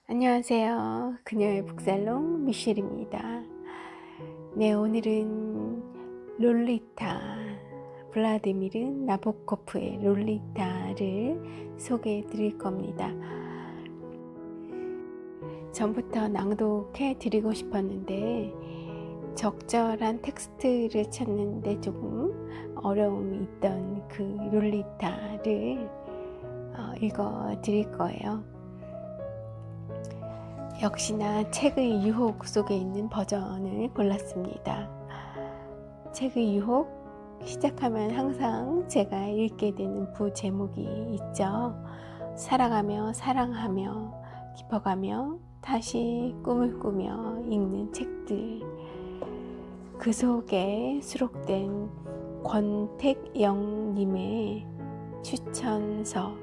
안녕하세요. 그녀의 북살롱 미셸입니다. 네, 오늘은 롤리타, 블라디미르 나보코프의 롤리타를 소개해 드릴 겁니다. 전부터 낭독해 드리고 싶었는데 적절한 텍스트를 찾는데 조금 어려움이 있던 그 롤리타를 읽어 드릴 거예요. 역시나 책의 유혹 속에 있는 버전을 골랐습니다. 책의 유혹 시작하면 항상 제가 읽게 되는 부제목이 있죠. 살아가며 사랑하며 깊어가며 다시 꿈을 꾸며 읽는 책들. 그 속에 수록된 권택영님의 추천서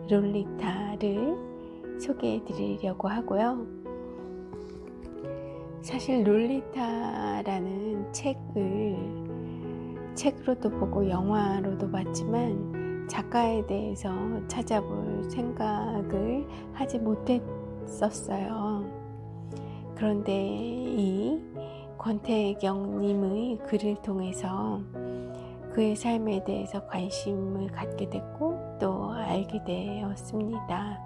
롤리타를 소개해 드리려고 하고요. 사실 롤리타라는 책을 책으로도 보고 영화로도 봤지만 작가에 대해서 찾아볼 생각을 하지 못했었어요. 그런데 이 권태경님의 글을 통해서 그의 삶에 대해서 관심을 갖게 됐고 또 알게 되었습니다.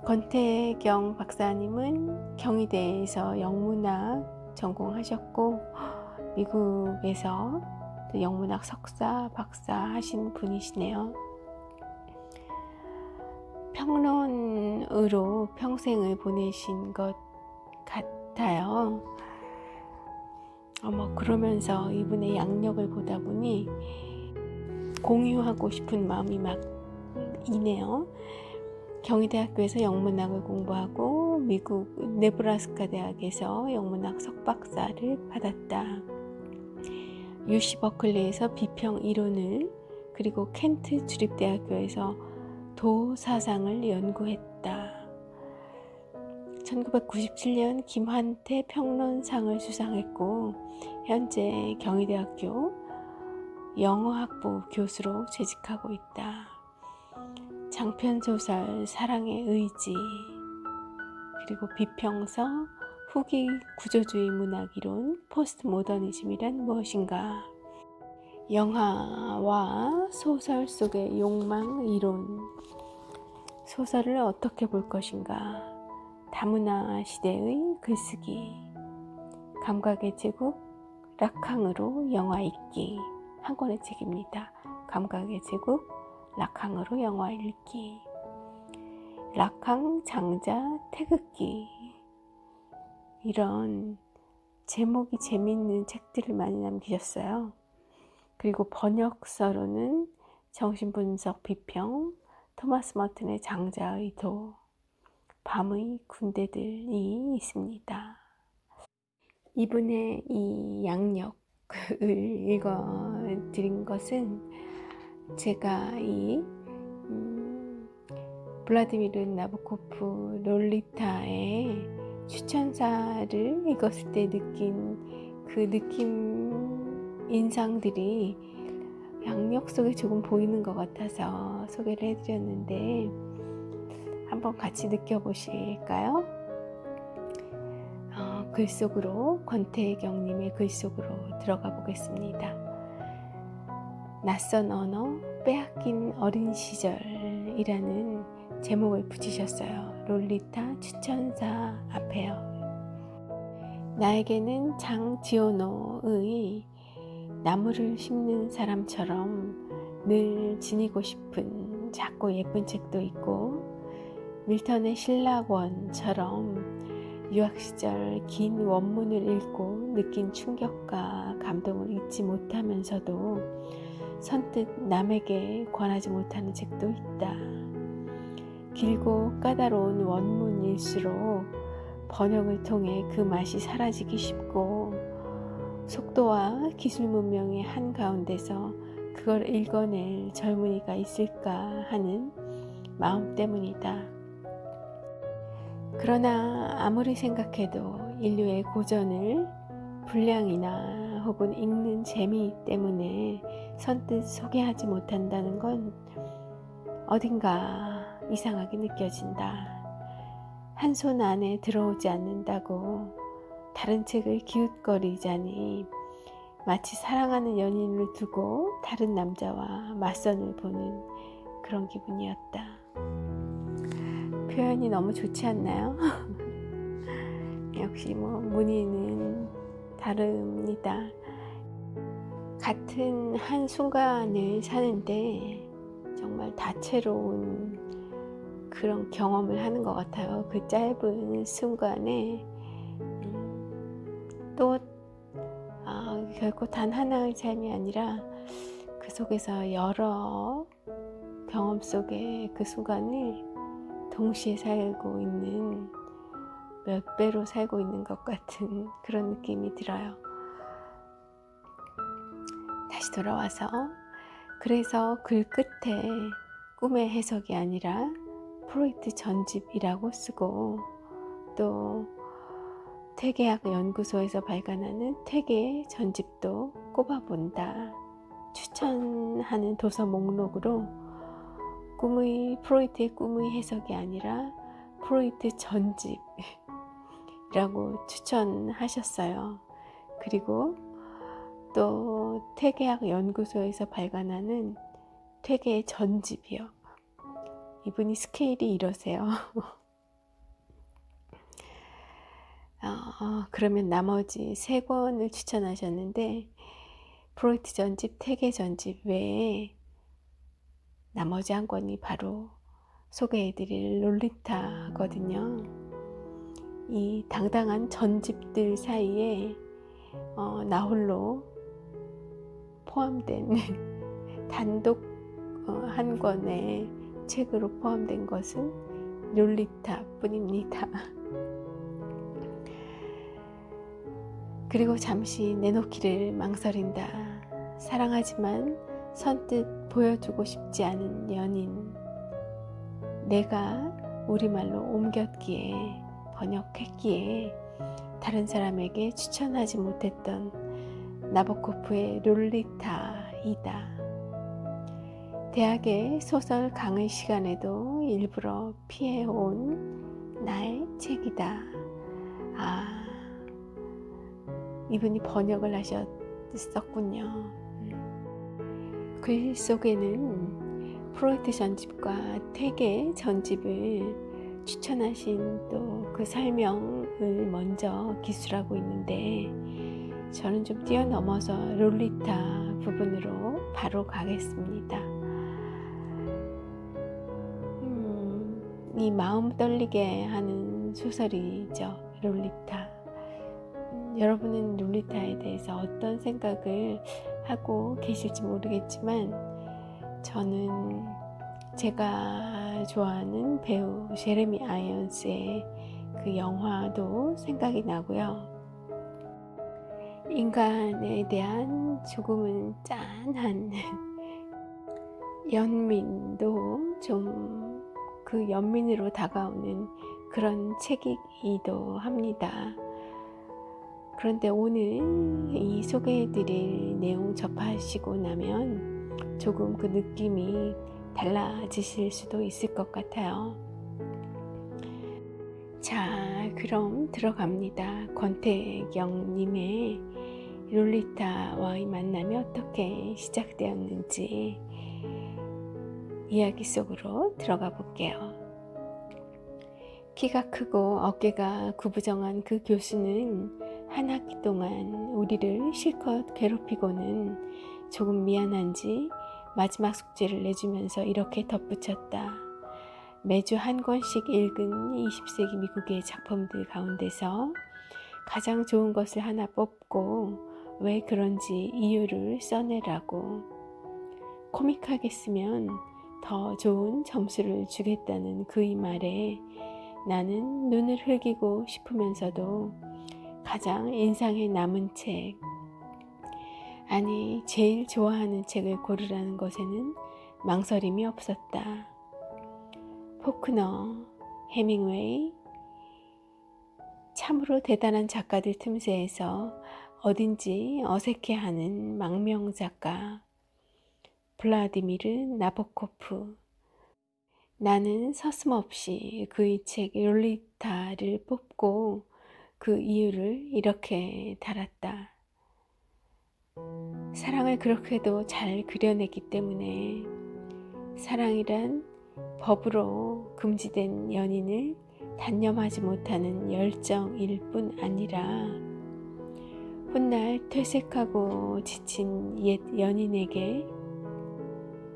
권태경 박사님은 경희대에서 영문학 전공하셨고 미국에서 또 영문학 석사, 박사 하신 분이시네요. 평론으로 평생을 보내신 것 같아요. 그러면서 이분의 양력을 보다 보니 공유하고 싶은 마음이 막 이네요. 경희대학교에서 영문학을 공부하고 미국 네브라스카 대학에서 영문학 석박사를 받았다. UC 버클리에서 비평 이론을 그리고 켄트 주립대학교에서 도사상을 연구했다. 1997년 김환태 평론상을 수상했고 현재 경희대학교 영어학부 교수로 재직하고 있다. 장편소설 사랑의 의지 그리고 비평서 후기 구조주의 문학이론 포스트 모더니즘이란 무엇인가, 영화와 소설 속의 욕망 이론, 소설을 어떻게 볼 것인가, 다문화 시대의 글쓰기, 감각의 제국 라캉으로 영화 읽기, 한 권의 책입니다. 감각의 제국 라캉으로 영화 읽기, 라캉 장자 태극기, 이런 제목이 재미있는 책들을 많이 남기셨어요. 그리고 번역서로는 정신분석 비평, 토마스 머튼의 장자의 도, 밤의 군대들이 있습니다. 이분의 이 양력을 읽어 드린 것은 제가 이 블라디미르 나보코프 롤리타의 추천사를 읽었을 때 느낀 그 느낌, 인상들이 양력 속에 조금 보이는 것 같아서 소개를 해드렸는데 한번 같이 느껴보실까요? 글 속으로, 권태경님의 글 속으로 들어가 보겠습니다. 낯선 언어, 빼앗긴 어린 시절이라는 제목을 붙이셨어요. 롤리타 추천사 앞에요. 나에게는 장지오노의 나무를 심는 사람처럼 늘 지니고 싶은 작고 예쁜 책도 있고, 밀턴의 신라권처럼 유학 시절 긴 원문을 읽고 느낀 충격과 감동을 잊지 못하면서도 선뜻 남에게 권하지 못하는 책도 있다. 길고 까다로운 원문일수록 번역을 통해 그 맛이 사라지기 쉽고 속도와 기술 문명의 한가운데서 그걸 읽어낼 젊은이가 있을까 하는 마음 때문이다. 그러나 아무리 생각해도 인류의 고전을 분량이나 혹은 읽는 재미 때문에 선뜻 소개하지 못한다는 건 어딘가 이상하게 느껴진다. 한 손 안에 들어오지 않는다고 다른 책을 기웃거리자니 마치 사랑하는 연인을 두고 다른 남자와 맞선을 보는 그런 기분이었다. 표현이 너무 좋지 않나요? 역시 문희는 다릅니다. 같은 한 순간을 사는데 정말 다채로운 그런 경험을 하는 것 같아요. 그 짧은 순간에 또 결코 단 하나의 삶이 아니라 그 속에서 여러 경험 속에 그 순간을 동시에 살고 있는, 몇 배로 살고 있는 것 같은 그런 느낌이 들어요. 다시 돌아와서, 그래서 글 끝에 꿈의 해석이 아니라 프로이트 전집이라고 쓰고, 또 퇴계학 연구소에서 발간하는 퇴계 전집도 꼽아본다. 추천하는 도서 목록으로 프로이트의 꿈의 해석이 아니라 프로이트 전집이라고 추천하셨어요. 그리고 또 퇴계학 연구소에서 발간하는 퇴계 전집이요. 이분이 스케일이 이러세요. 그러면 나머지 3권을 추천하셨는데 프로이트 전집, 퇴계 전집 외에 나머지 한 권이 바로 소개해드릴 롤리타거든요. 이 당당한 전집들 사이에 나홀로 포함된 단독 한 권의 책으로 포함된 것은 롤리타 뿐입니다. 그리고 잠시 내놓기를 망설인다. 사랑하지만 선뜻 보여주고 싶지 않은 연인. 내가 우리말로 옮겼기에, 번역했기에 다른 사람에게 추천하지 못했던 나보코프의 롤리타이다. 대학의 소설 강의 시간에도 일부러 피해온 나의 책이다. 이분이 번역을 하셨었군요. 글 속에는 프로이트 전집과 퇴계 전집을 추천하신 또 그 설명을 먼저 기술하고 있는데, 저는 좀 뛰어넘어서 롤리타 부분으로 바로 가겠습니다. 이 마음 떨리게 하는 소설이죠, 롤리타. 여러분은 롤리타에 대해서 어떤 생각을 하고 계실지 모르겠지만, 저는 제가 좋아하는 배우 제레미 아이언스의 그 영화도 생각이 나고요. 인간에 대한 조금은 짠한 연민도 좀 그 연민으로 다가오는 그런 책이기도 합니다. 그런데 오늘 이 소개해드릴 내용 접하시고 나면 조금 그 느낌이 달라지실 수도 있을 것 같아요. 자, 그럼 들어갑니다. 권태경님의 롤리타와의 만남이 어떻게 시작되었는지 이야기 속으로 들어가 볼게요. 키가 크고 어깨가 구부정한 그 교수는 한 학기 동안 우리를 실컷 괴롭히고는 조금 미안한지 마지막 숙제를 내주면서 이렇게 덧붙였다. 매주 한 권씩 읽은 20세기 미국의 작품들 가운데서 가장 좋은 것을 하나 뽑고 왜 그런지 이유를 써내라고. 코믹하게 쓰면 더 좋은 점수를 주겠다는 그의 말에 나는 눈을 흘기고 싶으면서도 가장 인상에 남은 책, 아니 제일 좋아하는 책을 고르라는 것에는 망설임이 없었다. 포크너, 해밍웨이, 참으로 대단한 작가들 틈새에서 어딘지 어색해하는 망명 작가, 블라디미르 나보코프. 나는 서슴없이 그의 책 롤리타를 뽑고 그 이유를 이렇게 달았다. 사랑을 그렇게도 잘 그려냈기 때문에 사랑이란 법으로 금지된 연인을 단념하지 못하는 열정일 뿐 아니라 훗날 퇴색하고 지친 옛 연인에게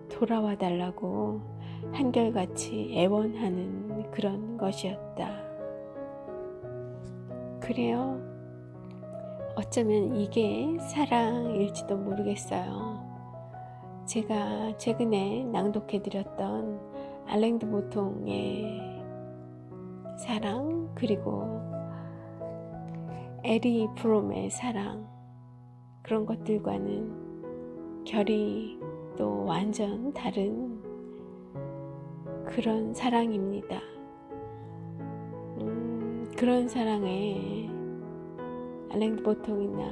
돌아와 달라고 한결같이 애원하는 그런 것이었다. 그래요. 어쩌면 이게 사랑일지도 모르겠어요. 제가 최근에 낭독해드렸던 알랭드 보통의 사랑, 그리고 에리 프롬의 사랑, 그런 것들과는 결이 또 완전 다른 그런 사랑입니다. 그런 사랑에 알랭드 보통이나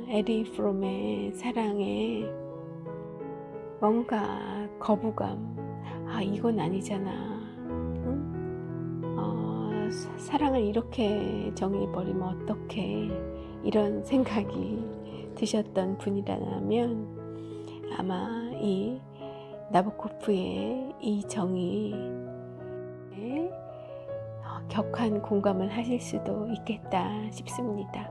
에리 프롬의 사랑에 뭔가 거부감, 이건 아니잖아. 사랑을 이렇게 정의해버리면 어떡해, 이런 생각이 드셨던 분이라면 아마 이 나보코프의 이 정의에 격한 공감을 하실 수도 있겠다 싶습니다.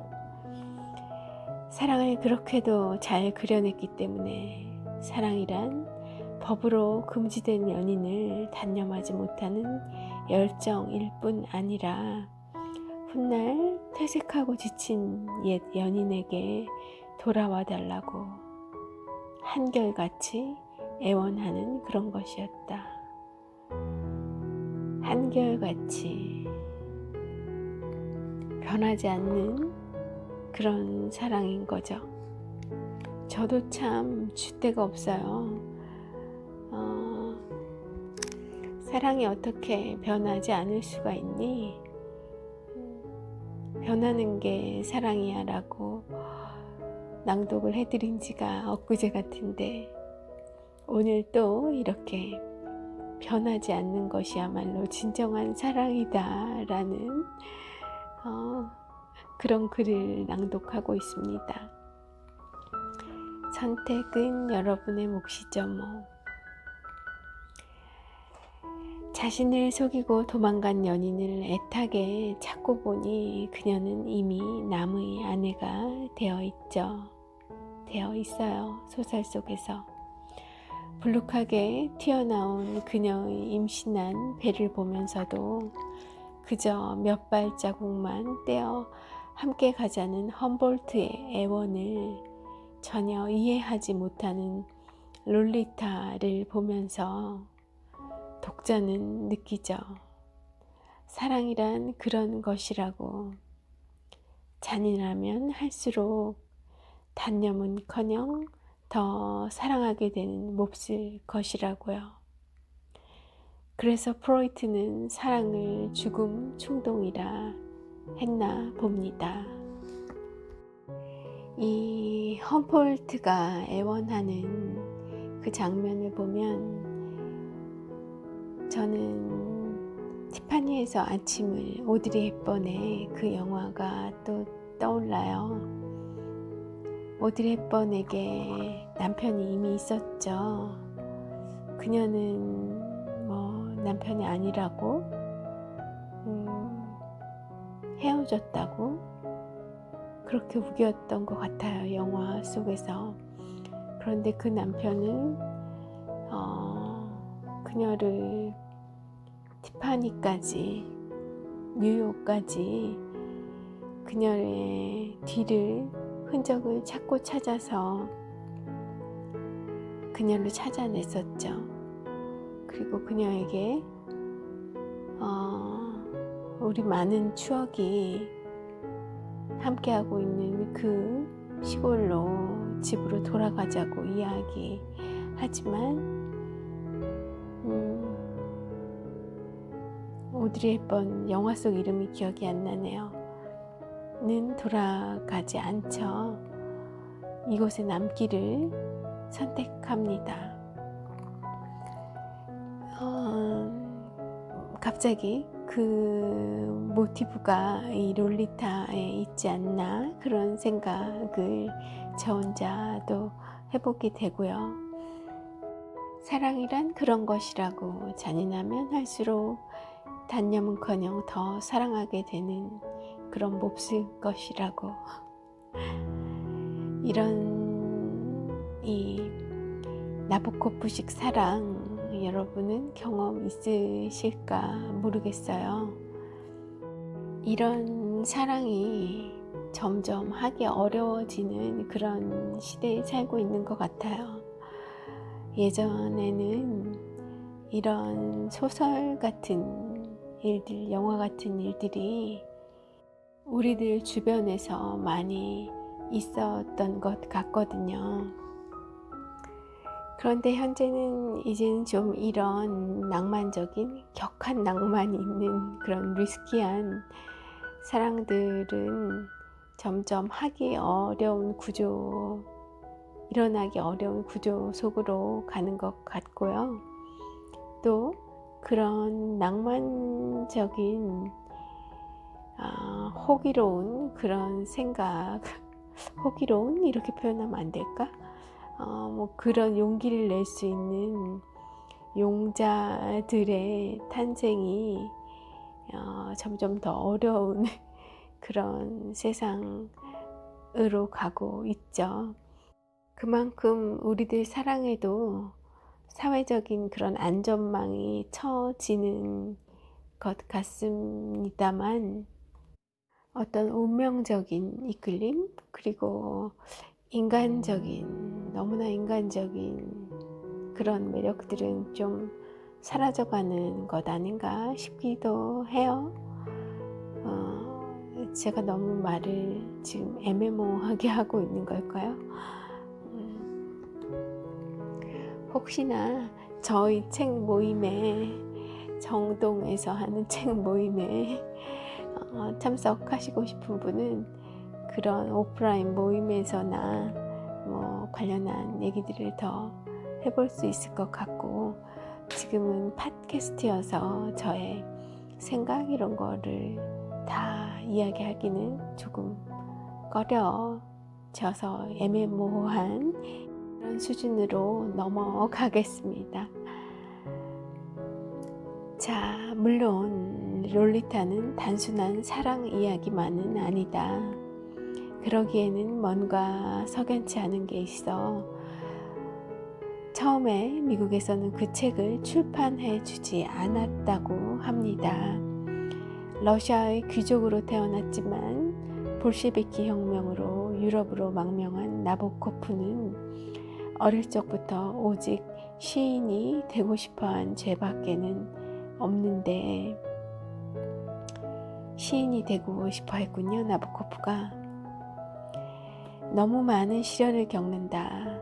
사랑을 그렇게도 잘 그려냈기 때문에 사랑이란 법으로 금지된 연인을 단념하지 못하는 열정일 뿐 아니라 훗날 퇴색하고 지친 옛 연인에게 돌아와 달라고 한결같이 애원하는 그런 것이었다. 한결같이 변하지 않는 그런 사랑인 거죠. 저도 참 줏대가 없어요. 사랑이 어떻게 변하지 않을 수가 있니? 변하는 게 사랑이야 라고 낭독을 해드린 지가 엊그제 같은데 오늘 또 이렇게 변하지 않는 것이야말로 진정한 사랑이다 라는 그런 글을 낭독하고 있습니다. 선택은 여러분의 몫이죠 뭐. 자신을 속이고 도망간 연인을 애타게 찾고 보니 그녀는 이미 남의 아내가 되어 있어요. 소설 속에서 불룩하게 튀어나온 그녀의 임신한 배를 보면서도 그저 몇 발자국만 떼어 함께 가자는 험볼트의 애원을 전혀 이해하지 못하는 롤리타를 보면서 독자는 느끼죠. 사랑이란 그런 것이라고. 잔인하면 할수록 단념은커녕 더 사랑하게 되는 몹쓸 것이라고요. 그래서 프로이트는 사랑을 죽음 충동이라 했나 봅니다. 이 험볼트가 애원하는 그 장면을 보면 저는 티파니에서 아침을, 오드리 헵번의 그 영화가 또 떠올라요. 오드리 헵번에게 남편이 이미 있었죠. 그녀는 남편이 아니라고 헤어졌다고 그렇게 우겼던 것 같아요, 영화 속에서. 그런데 그 남편은 그녀를 티파니까지, 뉴욕까지 그녀의 뒤를, 흔적을 찾아서 그녀를 찾아냈었죠. 그리고 그녀에게 우리 많은 추억이 함께하고 있는 그 시골로, 집으로 돌아가자고 이야기하지만 오드리 헵번, 영화 속 이름이 기억이 안 나네요. 는 돌아가지 않죠. 이곳에 남기를 선택합니다. 갑자기 그 모티브가 이 롤리타에 있지 않나 그런 생각을 저 혼자도 해보게 되고요. 사랑이란 그런 것이라고 잔인하면 할수록 단념은커녕 더 사랑하게 되는 그런 몹쓸 것이라고 이런 이 나보코프식 사랑 여러분은 경험 있으실까 모르겠어요. 이런 사랑이 점점 하기 어려워지는 그런 시대에 살고 있는 것 같아요. 예전에는 이런 소설 같은 일들, 영화 같은 일들이 우리들 주변에서 많이 있었던 것 같거든요. 그런데 현재는 이제는 좀 이런 낭만적인 격한 낭만이 있는 그런 리스키한 사랑들은 점점 하기 어려운 구조, 일어나기 어려운 구조 속으로 가는 것 같고요. 또 그런 낭만적인 호기로운 그런 생각, 호기로운 이렇게 표현하면 안 될까? 뭐 그런 용기를 낼 수 있는 용자들의 탄생이 점점 더 어려운 그런 세상으로 가고 있죠. 그만큼 우리들 사랑에도 사회적인 그런 안전망이 쳐지는 것 같습니다만 어떤 운명적인 이끌림 그리고 인간적인 너무나 인간적인 그런 매력들은 좀 사라져가는 것 아닌가 싶기도 해요. 제가 너무 말을 지금 애매모호하게 하고 있는 걸까요? 혹시나 저희 책 모임에 정동에서 하는 책 모임에 참석하시고 싶은 분은 그런 오프라인 모임에서나 뭐 관련한 얘기들을 더 해볼 수 있을 것 같고 지금은 팟캐스트여서 저의 생각 이런 거를 다 이야기하기는 조금 꺼려져서 애매모호한 그런 수준으로 넘어가겠습니다. 자, 물론 롤리타는 단순한 사랑 이야기만은 아니다. 그러기에는 뭔가 석연치 않은 게 있어. 처음에 미국에서는 그 책을 출판해 주지 않았다고 합니다. 러시아의 귀족으로 태어났지만 볼셰비키 혁명으로 유럽으로 망명한 나보코프는 어릴 적부터 오직 시인이 되고 싶어한 죄밖에는 없는데 시인이 되고 싶어 했군요. 나보코프가 너무 많은 시련을 겪는다.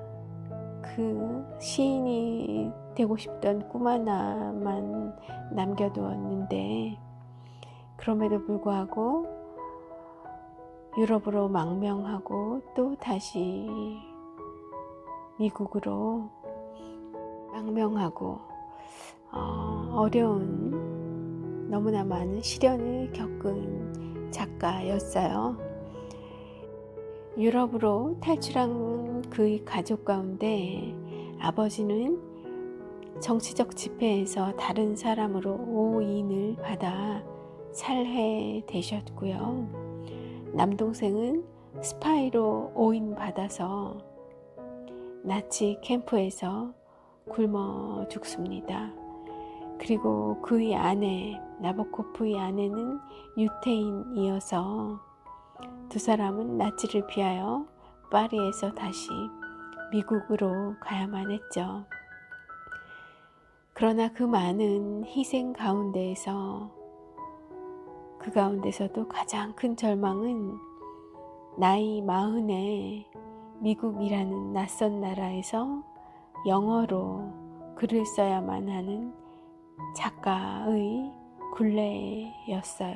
그 시인이 되고 싶던 꿈 하나만 남겨두었는데 그럼에도 불구하고 유럽으로 망명하고 또 다시 미국으로 망명하고 어려운 너무나 많은 시련을 겪은 작가였어요. 유럽으로 탈출한 그의 가족 가운데 아버지는 정치적 집회에서 다른 사람으로 오인을 받아 살해되셨고요. 남동생은 스파이로 오인 받아서 나치 캠프에서 굶어 죽습니다. 그리고 그의 아내, 나보코프의 아내는 유태인이어서 두 사람은 나치를 피하여 파리에서 다시 미국으로 가야만 했죠. 그러나 그 많은 희생 가운데에서 그 가운데서도 가장 큰 절망은 나이 40에 미국이라는 낯선 나라에서 영어로 글을 써야만 하는 작가의 굴레였어요.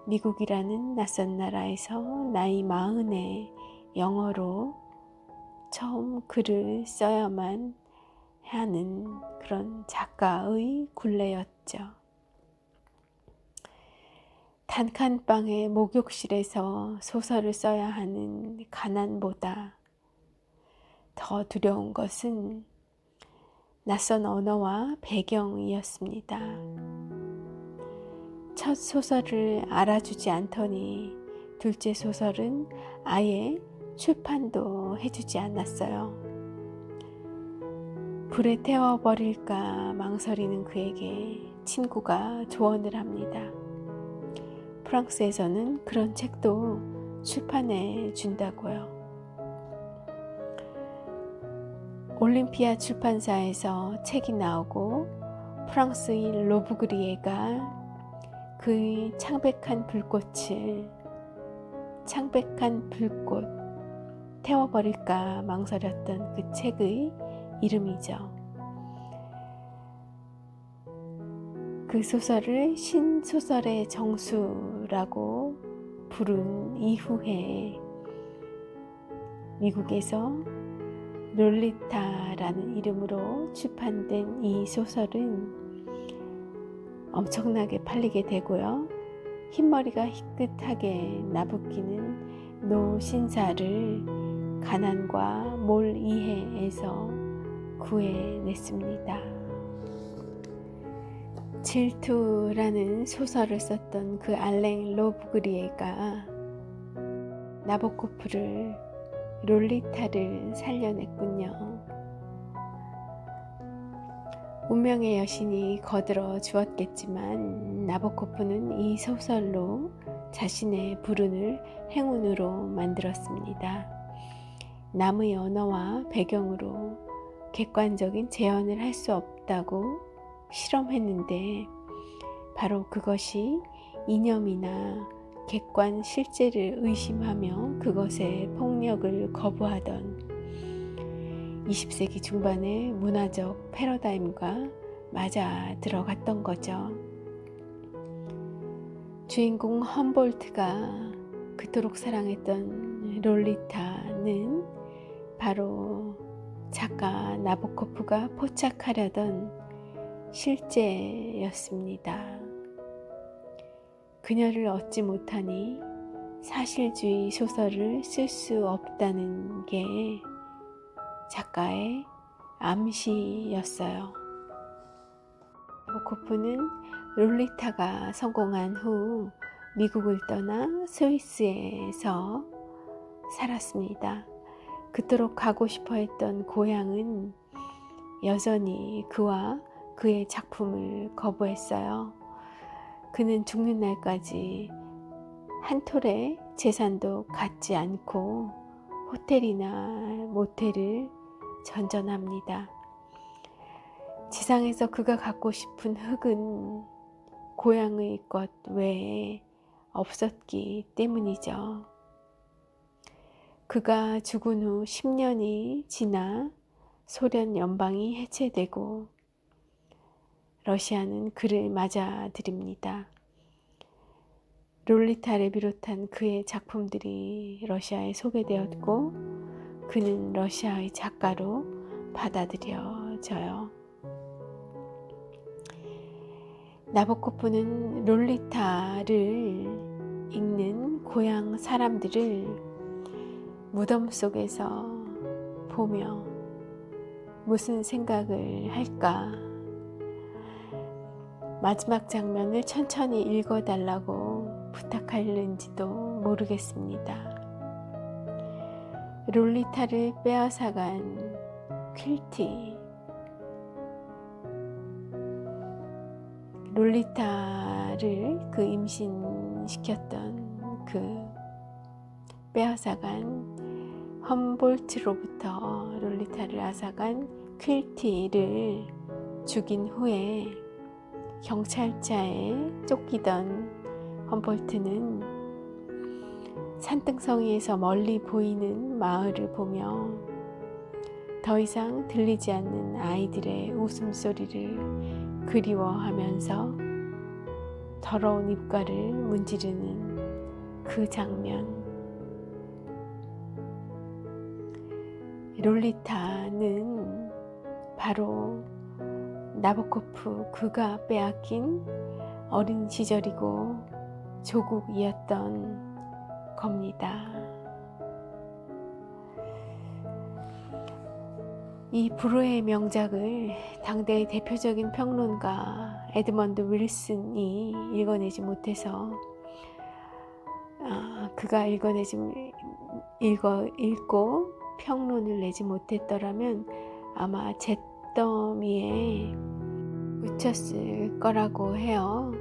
미국이라는 낯선 나라에서 나이 40에 영어로 처음 글을 써야만 하는 그런 작가의 굴레였죠. 단칸방의 목욕실에서 소설을 써야 하는 가난보다 더 두려운 것은 낯선 언어와 배경이었습니다. 첫 소설을 알아주지 않더니 둘째 소설은 아예 출판도 해주지 않았어요. 불에 태워버릴까 망설이는 그에게 친구가 조언을 합니다. 프랑스에서는 그런 책도 출판해 준다고요. 올림피아 출판사에서 책이 나오고 프랑스인 로브그리에가 그의 창백한 불꽃 태워버릴까 망설였던 그 책의 이름이죠. 그 소설을 신소설의 정수라고 부른 이후에 미국에서 롤리타라는 이름으로 출판된 이 소설은 엄청나게 팔리게 되고요. 흰머리가 희끗하게 나부끼는 노신사를 가난과 몰이해에서 구해냈습니다. 질투라는 소설을 썼던 그 알랭 로브그리에가 나보코프를 롤리타를 살려냈군요. 운명의 여신이 거들어 주었겠지만 나보코프는 이 소설로 자신의 불운을 행운으로 만들었습니다. 남의 언어와 배경으로 객관적인 재현을 할 수 없다고 실험했는데 바로 그것이 이념이나 객관 실제를 의심하며 그것의 폭력을 거부하던 20세기 중반의 문화적 패러다임과 맞아 들어갔던 거죠. 주인공 험볼트가 그토록 사랑했던 롤리타는 바로 작가 나보코프가 포착하려던 실제였습니다. 그녀를 얻지 못하니 사실주의 소설을 쓸 수 없다는 게 작가의 암시였어요. 나보코프는 롤리타가 성공한 후 미국을 떠나 스위스에서 살았습니다. 그토록 가고 싶어 했던 고향은 여전히 그와 그의 작품을 거부했어요. 그는 죽는 날까지 한 톨의 재산도 갖지 않고 호텔이나 모텔을 전전합니다. 지상에서 그가 갖고 싶은 흙은 고향의 것 외에 없었기 때문이죠. 그가 죽은 후 10년이 지나 소련 연방이 해체되고 러시아는 그를 맞아들입니다. 롤리타를 비롯한 그의 작품들이 러시아에 소개되었고 그는 러시아의 작가로 받아들여져요. 나보코프는 롤리타를 읽는 고향 사람들을 무덤 속에서 보며 무슨 생각을 할까? 마지막 장면을 천천히 읽어달라고 부탁하는지도 모르겠습니다. 롤리타를 빼앗아간 퀼티, 롤리타를 그 임신시켰던 그 빼앗아간 험볼트로부터 롤리타를 앗아간 퀼티를 죽인 후에 경찰차에 쫓기던 험볼트는 산등성이에서 멀리 보이는 마을을 보며 더 이상 들리지 않는 아이들의 웃음소리를 그리워하면서 더러운 입가를 문지르는 그 장면. 롤리타는 바로 나보코프 그가 빼앗긴 어린 시절이고 조국이었던 겁니다. 이 불후의 명작을 당대의 대표적인 평론가 에드먼드 윌슨이 읽어내지 못해서 그가 읽고 평론을 내지 못했더라면 아마 잿더미에 묻혔을 거라고 해요.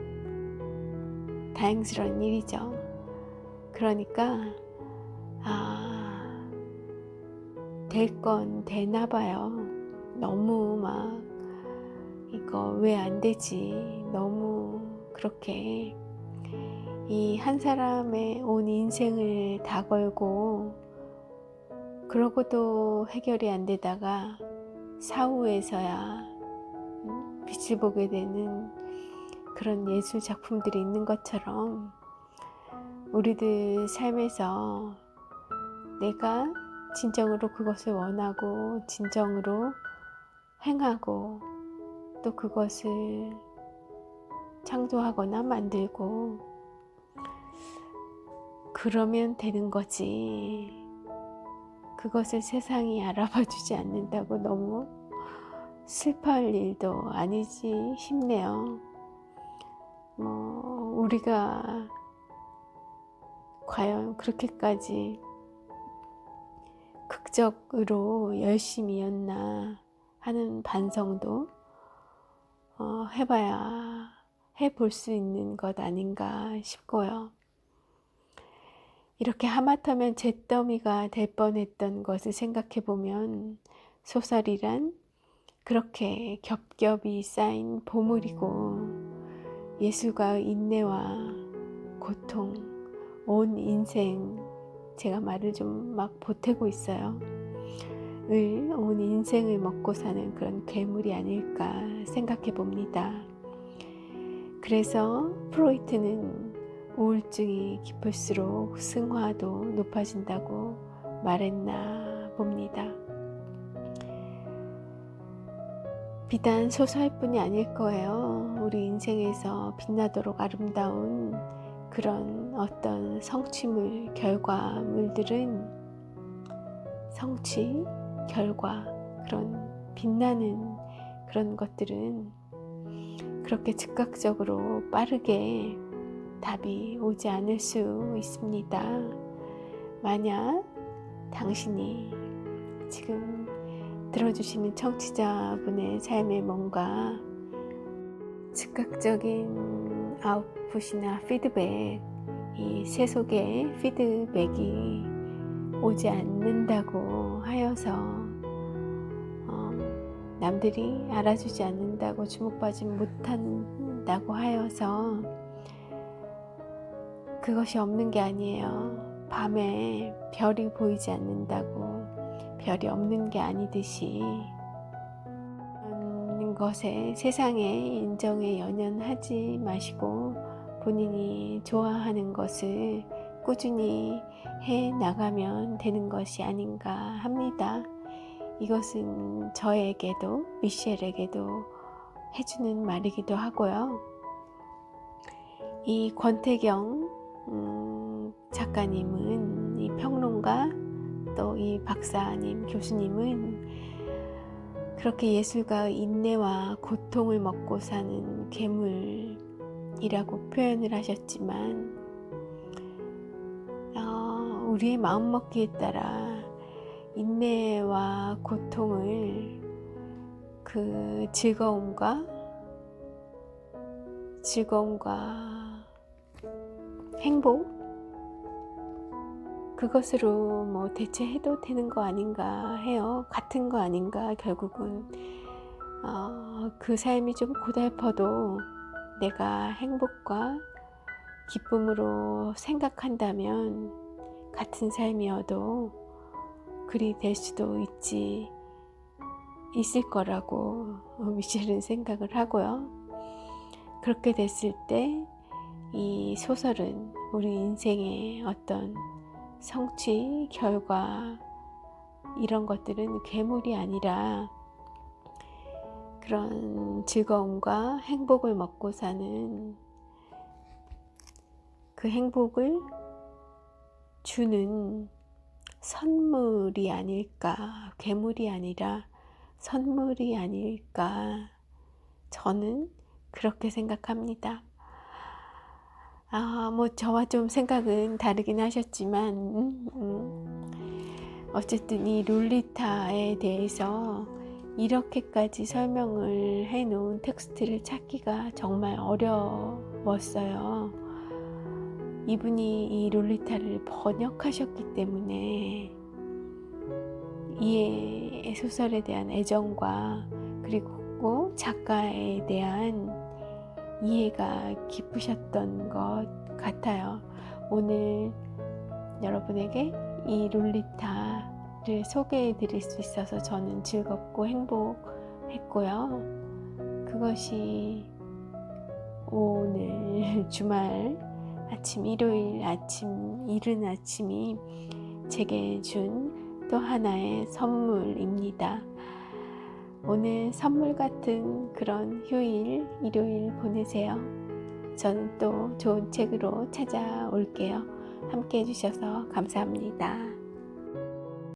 다행스러운 일이죠. 그러니까 될 건 되나 봐요. 너무 막 이거 왜 안 되지? 너무 그렇게 이 한 사람의 온 인생을 다 걸고 그러고도 해결이 안 되다가 사후에서야 빛을 보게 되는 그런 예술 작품들이 있는 것처럼 우리들 삶에서 내가 진정으로 그것을 원하고 진정으로 행하고 또 그것을 창조하거나 만들고 그러면 되는 거지. 그것을 세상이 알아봐 주지 않는다고 너무 슬퍼할 일도 아니지 싶네요. 우리가 과연 그렇게까지 극적으로 열심이었나 하는 반성도 해볼 수 있는 것 아닌가 싶고요. 이렇게 하마터면 잿더미가 될 뻔했던 것을 생각해보면 소설이란 그렇게 겹겹이 쌓인 보물이고 예술가의 인내와 고통, 온 인생, 제가 말을 좀 막 보태고 있어요. 온 인생을 먹고 사는 그런 괴물이 아닐까 생각해 봅니다. 그래서 프로이트는 우울증이 깊을수록 승화도 높아진다고 말했나 봅니다. 비단 소설뿐이 아닐 거예요. 우리 인생에서 빛나도록 아름다운 그런 어떤 성취물, 결과물들은 성취, 결과, 그런 빛나는 그런 것들은 그렇게 즉각적으로 빠르게 답이 오지 않을 수 있습니다. 만약 당신이 지금 들어주시는 청취자분의 삶에 뭔가 즉각적인 아웃풋이나 피드백, 이 세속의 피드백이 오지 않는다고 하여서 남들이 알아주지 않는다고 주목받지 못한다고 하여서 그것이 없는 게 아니에요. 밤에 별이 보이지 않는다고 별이 없는 게 아니듯이 그런 것에 세상의 인정에 연연하지 마시고 본인이 좋아하는 것을 꾸준히 해 나가면 되는 것이 아닌가 합니다. 이것은 저에게도 미셸에게도 해주는 말이기도 하고요. 이 권태경 작가님은, 이 평론가 또 이 박사님 교수님은 그렇게 예술가의 인내와 고통을 먹고 사는 괴물이라고 표현을 하셨지만 우리의 마음먹기에 따라 인내와 고통을 그 즐거움과 행복, 그것으로 뭐 대체해도 되는 거 아닌가 해요. 같은 거 아닌가. 결국은 그 삶이 좀 고달퍼도 내가 행복과 기쁨으로 생각한다면 같은 삶이어도 그리 될 수도 있을 거라고 미셸은 생각을 하고요. 그렇게 됐을 때 이 소설은 우리 인생의 어떤 성취, 결과 이런 것들은 괴물이 아니라 그런 즐거움과 행복을 먹고 사는 그 행복을 주는 선물이 아닐까, 괴물이 아니라 선물이 아닐까, 저는 그렇게 생각합니다. 뭐 저와 좀 생각은 다르긴 하셨지만 어쨌든 이 롤리타에 대해서 이렇게까지 설명을 해놓은 텍스트를 찾기가 정말 어려웠어요. 이분이 이 롤리타를 번역하셨기 때문에 이 소설에 대한 애정과 그리고 작가에 대한 이해가 깊으셨던 것 같아요. 오늘 여러분에게 이 롤리타를 소개해 드릴 수 있어서 저는 즐겁고 행복했고요. 그것이 오늘 주말 아침, 일요일 아침, 이른 아침이 제게 준 또 하나의 선물입니다. 오늘 선물 같은 그런 휴일, 일요일 보내세요. 저는 또 좋은 책으로 찾아올게요. 함께 해주셔서 감사합니다.